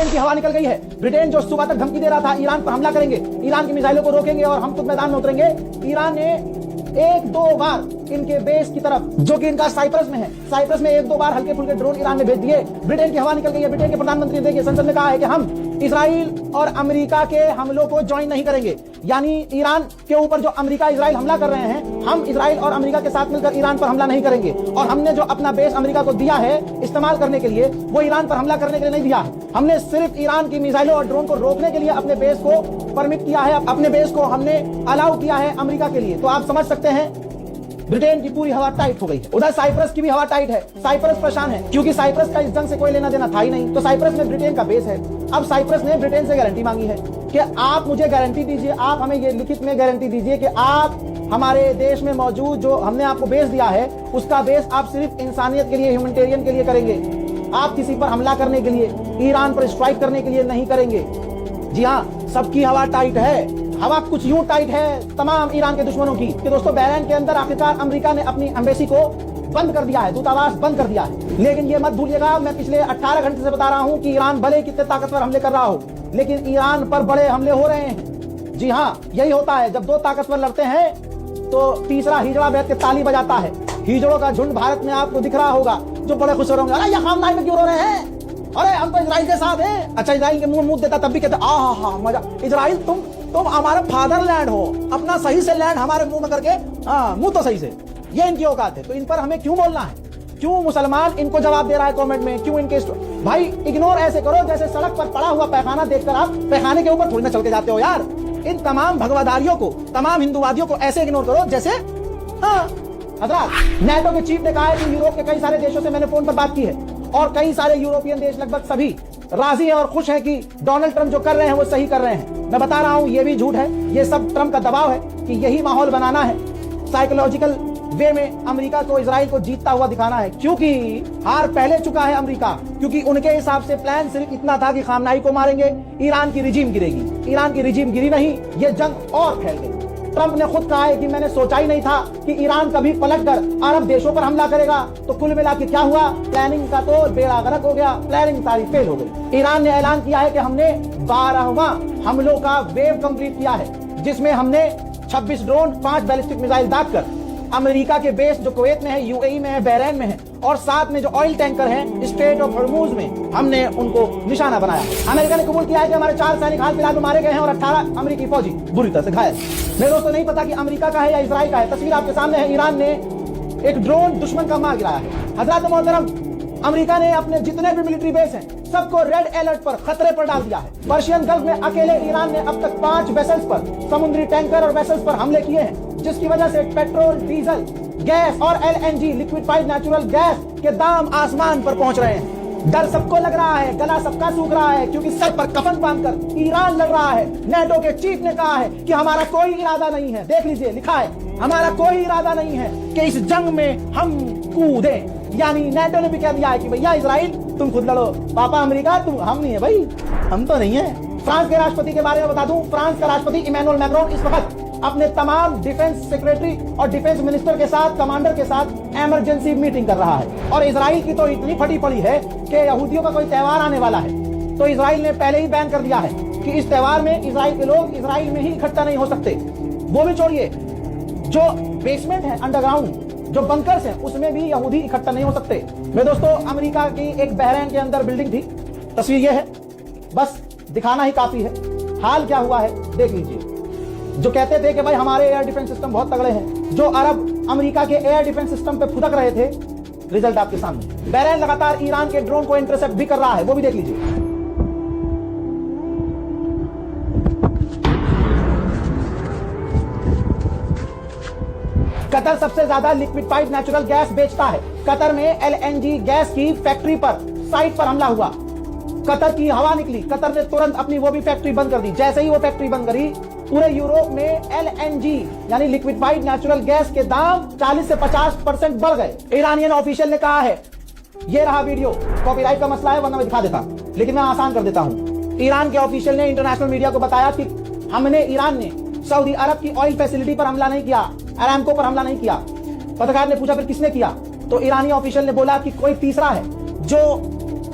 Britain की हवा निकल गई है। ब्रिटेन जो सुबह तक धमकी दे रहा था ईरान पर हमला करेंगे, ईरान की मिसाइलों को रोकेंगे और हम खुद मैदान में उतरेंगे, ईरान ने एक दो बार इनके बेस की तरफ, जो कि इनका साइप्रस में है, साइप्रस में एक दो बार हल्के फुल्के ड्रोन ईरान ने भेज दिए। ब्रिटेन की हवा निकल गई है। ब्रिटेन के प्रधानमंत्री देखिए संसद में कहा है कि हम इजराइल और अमेरिका के हमलों को ज्वाइन नहीं करेंगे। यानी ईरान के ऊपर जो अमेरिका इजराइल हमला कर रहे हैं, हम इजराइल और अमेरिका के साथ मिलकर ईरान पर हमला नहीं करेंगे। और हमने जो अपना बेस अमेरिका को दिया है इस्तेमाल करने के लिए, वो ईरान पर हमला करने के लिए नहीं दिया है। हमने सिर्फ ईरान की मिसाइलों और ड्रोन को रोकने के लिए अपने बेस को परमिट किया है, अपने बेस को हमने अलाउ किया है अमेरिका के लिए। तो आप समझ सकते हैं ब्रिटेन की पूरी हवा टाइट हो गई है। उधर साइप्रस की भी हवा टाइट है। साइप्रस परेशान है क्योंकि साइप्रस का इस जंग से कोई लेना देना था ही नहीं। तो साइप्रस में ब्रिटेन का बेस है। अब साइप्रस ने ब्रिटेन से गारंटी मांगी है कि आप मुझे गारंटी दीजिए, आप हमें ये लिखित में गारंटी दीजिए कि आप हमारे देश में मौजूद जो हमने आपको बेस दिया है उसका बेस आप सिर्फ इंसानियत के लिए, ह्यूमैनिटेरियन के लिए करेंगे। आप किसी पर हमला करने के लिए, ईरान पर स्ट्राइक करने के लिए नहीं करेंगे। जी हाँ, सबकी हवा टाइट है। हवा कुछ यूं टाइट है तमाम ईरान के दुश्मनों की कि दोस्तों बहरीन के अंदर आखिरकार अमेरिका ने अपनी एम्बेसी को बंद कर दिया है, दूतावास बंद कर दिया है। लेकिन ये मत भूलिएगा, मैं पिछले 18 घंटे से बता रहा हूं कि ईरान भले कितने ताकतवर हमले कर रहा हो, लेकिन ईरान पर बड़े हमले हो रहे हैं। जी हाँ, यही होता है जब दो ताकतवर लड़ते हैं तो तीसरा हिजड़ा बैठ के ताली बजाता है। हिजड़ों का झुंड भारत में आपको दिख रहा होगा जो बड़े खुश हो रहे होंगे, अरे ये खामनाई में क्यों रो रहे हैं, अरे हम तो इजराइल के साथ हैं। अच्छा, इजराइल के मुंह देता तब भी कहते आ मजा, इजराइल तुम हमारे फादरलैंड हो, अपना सही से लैंड हमारे मुंह में करके, हाँ मुंह तो सही से, ये इनकी औकात है। तो इन पर हमें क्यों बोलना है? क्यों मुसलमान इनको जवाब दे रहा है कमेंट में? क्यों इनके भाई इग्नोर ऐसे करो जैसे सड़क पर पड़ा हुआ पैखाना देखकर आप पैखाने के ऊपर थोड़ी ना चल के जाते हो यार। इन तमाम भगवादारियों को, तमाम हिंदूवादियों को ऐसे इग्नोर करो जैसे हजरात नेटो के चीफ ने कहा है कि यूरोप के कई सारे देशों से मैंने फोन पर बात की है और कई सारे यूरोपियन देश लगभग सभी राजी हैं और खुश हैं कि डोनाल्ड ट्रंप जो कर रहे हैं वो सही कर रहे हैं। मैं बता रहा हूं ये भी झूठ है, ये सब ट्रंप का दबाव है कि यही माहौल बनाना है, साइकोलॉजिकल वे में अमेरिका को, इजराइल को जीतता हुआ दिखाना है, क्योंकि हार पहले चुका है अमेरिका। क्योंकि उनके हिसाब से प्लान सिर्फ इतना था कि खामनाई को मारेंगे, ईरान की रिजीम गिरेगी। ईरान की रिजीम गिरी नहीं, ये जंग और फैल गई। ट्रंप ने खुद कहा है कि मैंने सोचा ही नहीं था कि ईरान कभी पलटकर अरब देशों पर हमला करेगा। तो कुल मिला के क्या हुआ, प्लानिंग का तो बेड़ा गर्क हो गया, प्लानिंग सारी फेल हो गई। ईरान ने ऐलान किया है कि हमने 12वां हमलों का वेव कंप्लीट किया है, जिसमें हमने 26 ड्रोन, 5 बैलिस्टिक मिसाइल दागकर अमेरिका के बेस जो कुवैत में है, यूएई में है, बहरीन में है और साथ में जो ऑयल टैंकर हैं स्ट्रेट ऑफ हॉर्मूज में, हमने उनको निशाना बनाया। अमेरिका ने कबूल किया है कि हमारे 4 सैनिक हाल फिलहाल में मारे गए हैं और 18 अमेरिकी फौजी बुरी तरह से घायल। मेरे दोस्तों नहीं पता कि अमेरिका का है या इजराइल का है। तस्वीर आपके सामने है, ईरान ने एक ड्रोन दुश्मन का मार गिराया है। हजरत मोहतरम, अमेरिका ने अपने जितने भी मिलिट्री बेस हैं सबको रेड अलर्ट पर, खतरे पर डाल दिया है। पर्शियन गल्फ में अकेले ईरान ने अब तक 5 वेसल्स पर, समुद्री टैंकर और वेसल्स पर हमले किए हैं, जिसकी वजह से पेट्रोल, डीजल, गैस और एलएनजी, लिक्विफाइड नेचुरल गैस के दाम आसमान पर पहुंच रहे हैं। डर सबको लग रहा है, गला सबका सूख रहा है, क्योंकि सर पर कफन बांधकर ईरान लड़ रहा है। नेटो के चीफ ने कहा है कि हमारा कोई इरादा नहीं है, देख लीजिए लिखा है, हमारा कोई इरादा नहीं है कि इस जंग में हम कूदें। यानी नेटो ने भी कह दिया है कि भैया इजराइल तुम खुद लड़ो, पापा अमेरिका तुम, हम नहीं है भाई, हम तो नहीं है। फ्रांस के राष्ट्रपति के बारे में बता दूं, फ्रांस का राष्ट्रपति इमैनुअल मैक्रोन इस वक्त अपने तमाम डिफेंस सेक्रेटरी और डिफेंस मिनिस्टर के साथ, कमांडर के साथ इमरजेंसी मीटिंग कर रहा है। और इजराइल की तो इतनी फटी पड़ी है कि यहूदियों का कोई त्यौहार आने वाला है तो इजराइल ने पहले ही बैन कर दिया है कि इस त्यौहार में इजराइल के लोग इजराइल में ही इकट्ठा नहीं हो सकते। वो भी छोड़िए, जो बेसमेंट है, अंडरग्राउंड जो बंकर्स हैं, उसमें भी यहूदी इकट्ठा नहीं हो सकते। मेरे दोस्तों, अमेरिका की एक बहरीन के अंदर बिल्डिंग थी, तस्वीर ये है, बस दिखाना ही काफी है। हाल क्या हुआ है देख लीजिए। जो कहते थे कि भाई हमारे एयर डिफेंस सिस्टम बहुत तगड़े हैं, जो अरब अमेरिका के एयर डिफेंस सिस्टम पे फुदक रहे थे, रिजल्ट आपके सामने। बहरीन लगातार ईरान के ड्रोन को इंटरसेप्ट भी कर रहा है, वो भी देख लीजिए। कतर सबसे ज्यादा लिक्विफाइड नेचुरल गैस बेचता है। कतर में एलएनजी गैस की फैक्ट्री पर, साइट पर हमला हुआ, कतर की हवा निकली, कतर ने तुरंत अपनी वो भी फैक्ट्री बंद कर दी। जैसे ही वो फैक्ट्री बंद करी, पूरे यूरोप में एलएनजी यानी लिक्विफाइड नेचुरल गैस के दाम 40 से 50% बढ़ गए। ईरानियन ऑफिशियल ने कहा है, ये रहा वीडियो, कॉपीराइट का मसला है वरना मैं दिखा देता, लेकिन मैं आसान कर देता हूं। ईरान के ऑफिशियल ने इंटरनेशनल मीडिया को बताया कि ईरान ने सऊदी अरब की ऑयल फैसिलिटी पर हमला नहीं किया, अरामको पर हमला नहीं किया। पत्रकार ने पूछा फिर किसने किया, तो ईरानी ऑफिशियल ने बोला कि कोई तीसरा है जो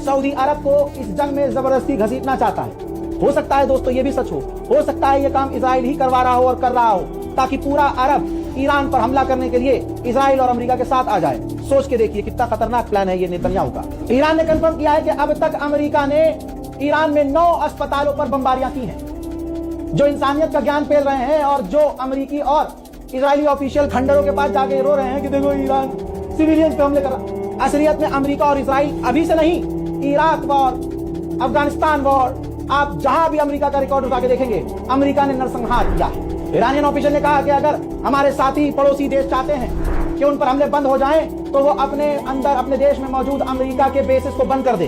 सऊदी अरब को इस जंग में जबरदस्ती घसीटना चाहता है। हो सकता है दोस्तों ये भी सच हो सकता है ये काम इजराइल ही करवा रहा हो और कर रहा हो ताकि पूरा अरब ईरान पर हमला करने के लिए इजराइल और अमेरिका के साथ आ जाए। सोच के देखिए कितना खतरनाक प्लान है ये नेतन्याहू का। ईरान ने कंफर्म किया है कि अब तक अमेरिका ने ईरान में 9 अस्पतालों पर बमबारियां की हैं, जो इंसानियत का ज्ञान फैल रहे हैं और जो अमेरिकी और इजरायली ऑफिशियल खंडरों के पास जाके रो रहे हैं कि देखो ईरान सिविलियंस पे हमले कर रहा। असलियत में अमेरिका और इजराइल अभी से नहीं, इराक वॉर, अफगानिस्तान वॉर, आप जहां भी अमेरिका का रिकॉर्ड उठा के देखेंगे अमेरिका ने नरसंहार किया है। ईरानियन ऑफिशियल ने कहा कि अगर हमारे साथी पड़ोसी देश चाहते हैं कि उन पर हमले बंद हो जाएं, तो वो अपने अंदर अपने देश में मौजूद अमेरिका के बेसिस को बंद कर दे,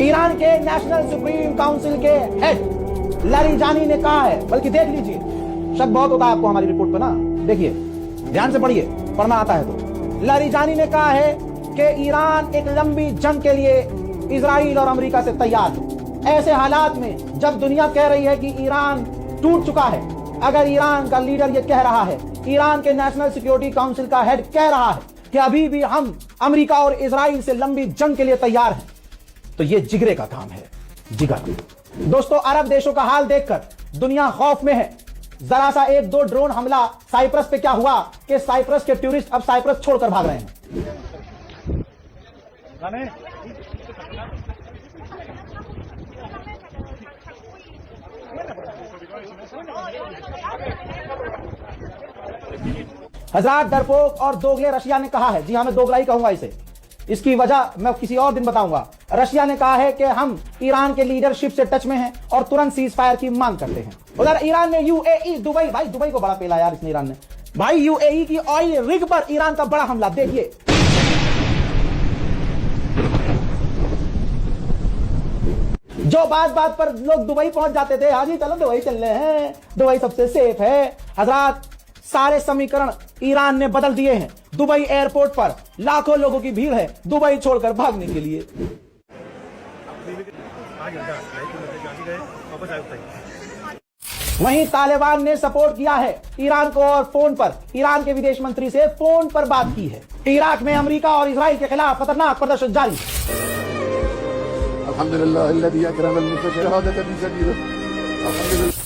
ईरान के नेशनल सुप्रीम काउंसिल के हेड लारिजानी ने कहा है, बल्कि देख लीजिए, शक बहुत होता है आपको हमारी रिपोर्ट पे ना, देखिए ध्यान से पढ़िए, पढ़ना आता है तो। लारिजानी ने कहा है कि ईरान एक लंबी जंग के लिए इजराइल और अमेरिका से तैयार है। ऐसे हालात में जब दुनिया कह रही है कि ईरान टूट चुका है, अगर ईरान का लीडर ये कह रहा है, ईरान के नेशनल सिक्योरिटी काउंसिल का हेड कह रहा है कि अभी भी हम अमेरिका और इजराइल से लंबी जंग के लिए तैयार हैं, तो ये जिगरे का काम है, जिगर। दोस्तों, अरब देशों का हाल देखकर दुनिया खौफ में है। जरा सा 1-2 ड्रोन हमला साइप्रस पे क्या हुआ कि साइप्रस के टूरिस्ट अब साइप्रस छोड़कर भाग रहे हैं। हज़ार डरपोक और दोगले रशिया ने कहा है, जी हाँ मैं दोगलाई कहूंगा इसे, इसकी वजह मैं किसी और दिन बताऊंगा। रशिया ने कहा है कि हम ईरान के लीडरशिप से टच में हैं और तुरंत सीज फायर की मांग करते हैं। उधर ईरान ने यूएई, दुबई, भाई दुबई को बड़ा पेला यार इसने, ईरान ने भाई यूएई की ऑयल रिग पर ईरान का बड़ा हमला। देखिए जो बात पर लोग दुबई पहुंच जाते थे, हाँ जी चलो दुबई चल रहे हैं, दुबई सबसे सेफ है। हजरात, सारे समीकरण ईरान ने बदल दिए हैं। दुबई एयरपोर्ट पर लाखों लोगों की भीड़ है दुबई छोड़कर भागने के लिए। वहीं तालिबान ने सपोर्ट किया है ईरान को और फोन पर ईरान के विदेश मंत्री से फोन पर बात की है। इराक में अमेरिका और इजराइल के खिलाफ खतरनाक प्रदर्शन जारी।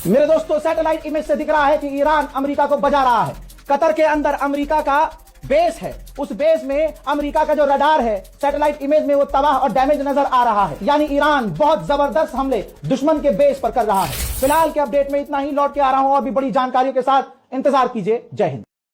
मेरे दोस्तों, सैटेलाइट इमेज से दिख रहा है कि ईरान अमेरिका को बजा रहा है। कतर के अंदर अमेरिका का बेस है, उस बेस में अमेरिका का जो रडार है सैटेलाइट इमेज में वो तबाह और डैमेज नजर आ रहा है। यानी ईरान बहुत जबरदस्त हमले दुश्मन के बेस पर कर रहा है। फिलहाल के अपडेट में इतना ही, लौट के आ रहा हूं और भी बड़ी जानकारियों के साथ, इंतजार कीजिए। जय हिंद।